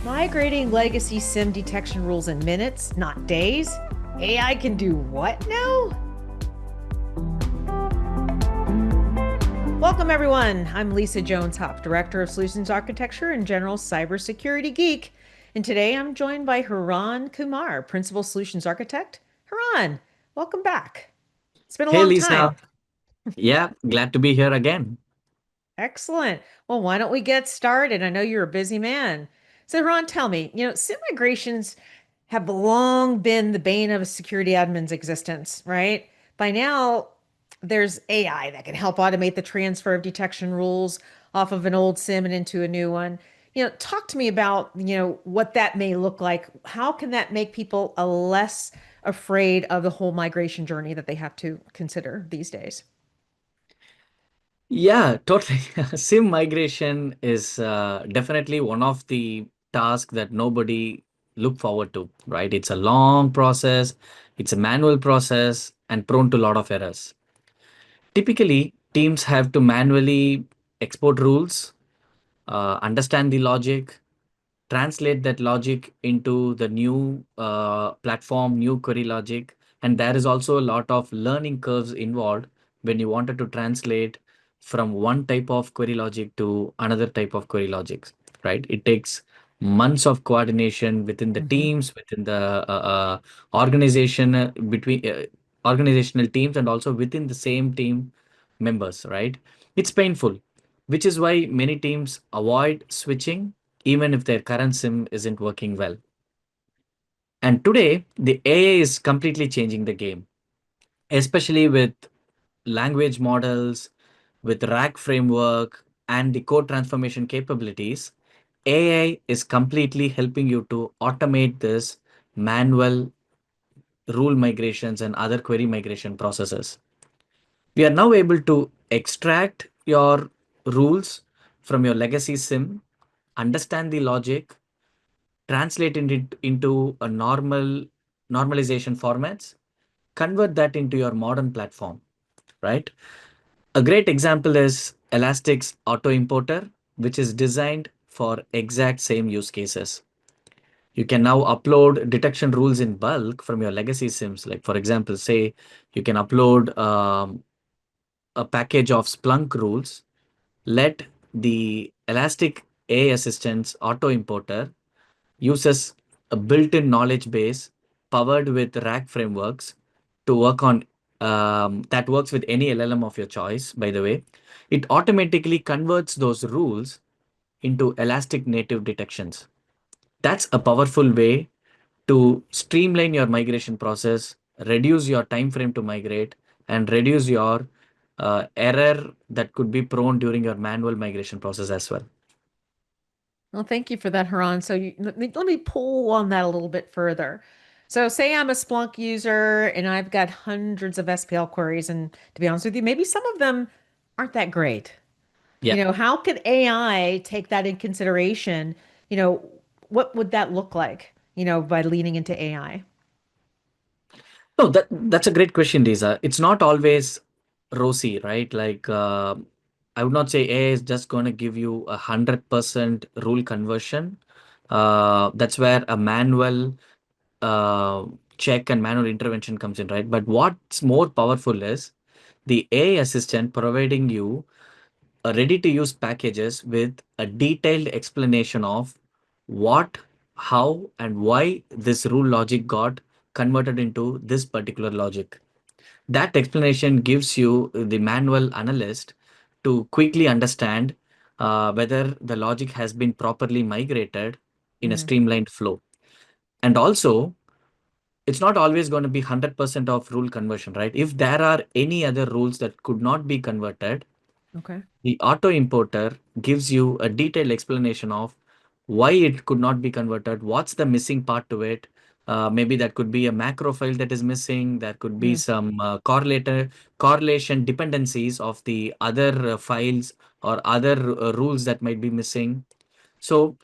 Migrating legacy SIM detection rules in minutes, not days? AI can do what now? Welcome, everyone. I'm Lisa Jones Huff, Director of Solutions Architecture and General Cybersecurity Geek. And today I'm joined by Haran Kumar, Principal Solutions Architect. Haran, welcome back. It's been a Hey long time. Lisa, yeah, glad to be here again. Excellent. Well, why don't we get started? I know you're a busy man. So, Ron, tell me, SIM migrations have long been the bane of a security admin's existence, right? By now, there's AI that can help automate the transfer of detection rules off of an old SIM and into a new one. Talk to me about, what that may look like. How can that make people a less afraid of the whole migration journey that they have to consider these days? Yeah, totally. SIM migration is definitely one of the tasks that nobody look forward to, right? It's a long process, it's a manual process, and prone to a lot of errors. Typically, teams have to manually export rules, understand the logic, translate that logic into the new platform, new query logic. And there is also a lot of learning curves involved when you wanted to translate from one type of query logic to another type of query logic, right? It takes months of coordination within the Hmm. teams, within the organization, between organizational teams, and also within the same team members, right? It's painful, which is why many teams avoid switching even if their current SIM isn't working well. And today, the AI is completely changing the game, especially with language models, with RAG framework, and the code transformation capabilities. AI is completely helping you to automate this manual rule migrations and other query migration processes. We are now able to extract your rules from your legacy SIM, understand the logic, translate it into a normalization formats, convert that into your modern platform, right? A great example is Elastic's auto importer, which is designed for exact same use cases. You can now upload detection rules in bulk from your legacy sims. Like, for example, say you can upload a package of Splunk rules, let the Elastic AI Assistant's auto importer uses a built-in knowledge base powered with RAG frameworks to work on that works with any LLM of your choice, by the way. It automatically converts those rules into Elastic native detections. That's a powerful way to streamline your migration process, reduce your time frame to migrate, and reduce your error that could be prone during your manual migration process as well. Well, thank you for that, Haran. So let me pull on that a little bit further. So say I'm a Splunk user and I've got hundreds of SPL queries, and to be honest with you, maybe some of them aren't that great. Yeah. How could AI take that in consideration? You know, what would that look like, by leaning into AI? No, that's a great question, Lisa. It's not always rosy, right? Like I would not say AI is just going to give you 100% rule conversion. That's where a manual uh, check and manual intervention comes in, right? But what's more powerful is the AI assistant providing you a ready-to-use packages with a detailed explanation of what, how, and why this rule logic got converted into this particular logic. That explanation gives you the manual analyst to quickly understand whether the logic has been properly migrated in a Mm, streamlined flow. And also, it's not always going to be 100% of rule conversion, right? If there are any other rules that could not be converted, okay. the auto importer gives you a detailed explanation of why it could not be converted, what's the missing part to it. Maybe that could be a macro file that is missing. There could be Mm, some correlation dependencies of the other files or other rules that might be missing. So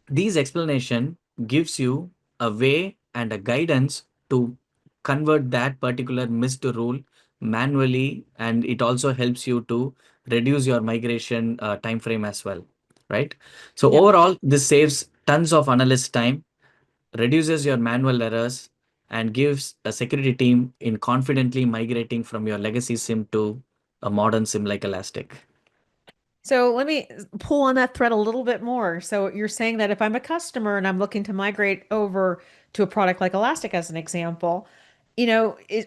these explanation gives you a way and a guidance to convert that particular missed rule manually, and it also helps you to reduce your migration time frame as well, right? So yep. overall, this saves tons of analyst time, reduces your manual errors, and gives a security team in confidently migrating from your legacy SIM to a modern SIM like Elastic. So let me pull on that thread a little bit more. So you're saying that if I'm a customer and I'm looking to migrate over to a product like Elastic as an example,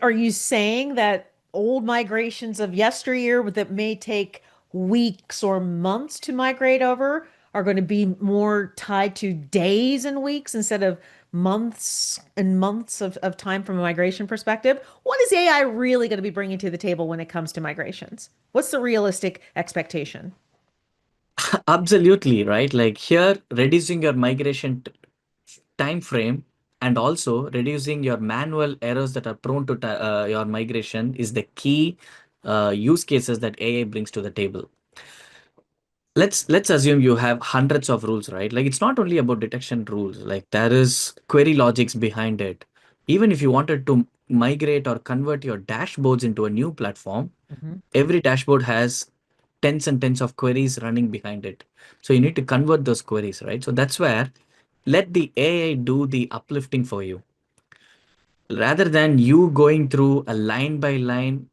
are you saying that old migrations of yesteryear that may take weeks or months to migrate over are going to be more tied to days and weeks instead of months and months of time from a migration perspective? What is AI really going to be bringing to the table when it comes to migrations? What's the realistic expectation? Absolutely, right? Like here, reducing your migration time frame and also reducing your manual errors that are prone to your migration is the key use cases that AI brings to the table. Let's assume you have hundreds of rules, right? Like it's not only about detection rules, like there is query logics behind it. Even if you wanted to migrate or convert your dashboards into a new platform, Mhm. every dashboard has tens and tens of queries running behind it. So you need to convert those queries, right? So that's where let the AI do the uplifting for you. Rather than you going through a line by line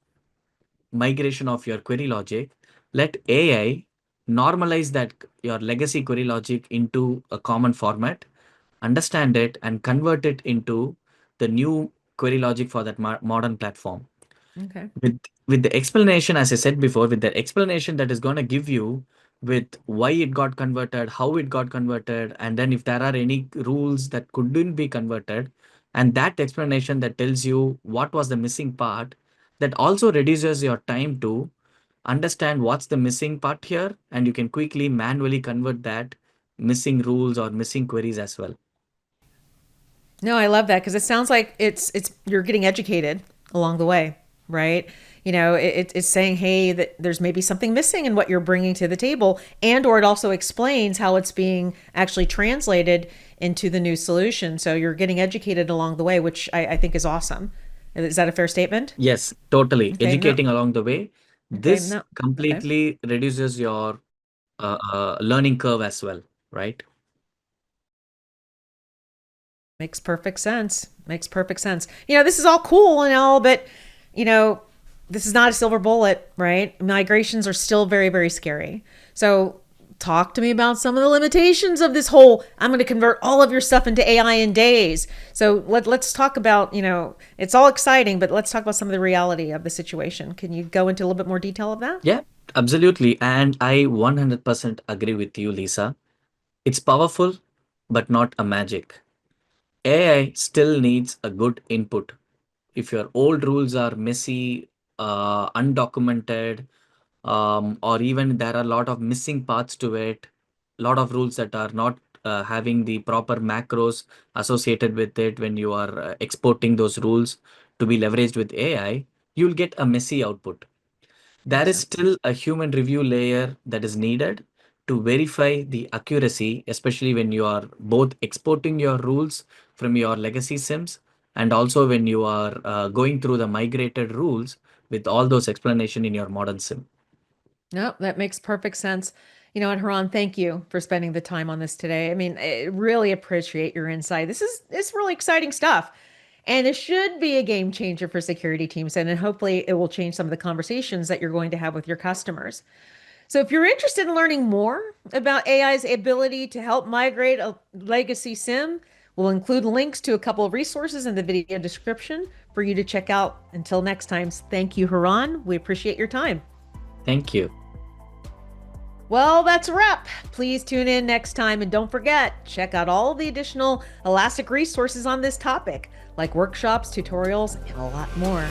migration of your query logic, let AI normalize that your legacy query logic into a common format, understand it, and convert it into the new query logic for that modern platform. Okay. With the explanation, as I said before, with the explanation that is going to give you with why it got converted, how it got converted, and then if there are any rules that couldn't be converted, and that explanation that tells you what was the missing part, that also reduces your time to understand what's the missing part here, and you can quickly manually convert that missing rules or missing queries as well. No, I love that because it sounds like it's you're getting educated along the way, right? It's saying, hey, that there's maybe something missing in what you're bringing to the table, and or it also explains how it's being actually translated into the new solution. So you're getting educated along the way, which I think is awesome. Is that a fair statement? Yes, totally. Okay, no, Educating along the way. okay, This no, okay. completely reduces your learning curve as well, right? Makes perfect sense. Makes perfect sense. This is all cool and all, but you know, this is not a silver bullet, right? Migrations are still very, very scary. So, talk to me about some of the limitations of this whole I'm going to convert all of your stuff into AI in days. So, let's talk about, it's all exciting, but let's talk about some of the reality of the situation. Can you go into a little bit more detail of that? Yeah, absolutely. And I 100% agree with you, Lisa. It's powerful, but not a magic. AI still needs a good input. If your old rules are messy, undocumented, or even there are a lot of missing parts to it, a lot of rules that are not having the proper macros associated with it when you are exporting those rules to be leveraged with AI, you'll get a messy output. There Makes is sense. still a human review layer that is needed to verify the accuracy, especially when you are both exporting your rules from your legacy SIMs and also when you are going through the migrated rules with all those explanation in your modern SIM. No, that makes perfect sense. And Haran, thank you for spending the time on this today. I mean, I really appreciate your insight. This is really exciting stuff. And it should be a game changer for security teams. And then hopefully it will change some of the conversations that you're going to have with your customers. So if you're interested in learning more about AI's ability to help migrate a legacy SIM, we'll include links to a couple of resources in the video description for you to check out. Until next time, thank you, Haran. We appreciate your time. Thank you. Well, that's a wrap. Please tune in next time and don't forget, check out all the additional Elastic resources on this topic, like workshops, tutorials, and a lot more.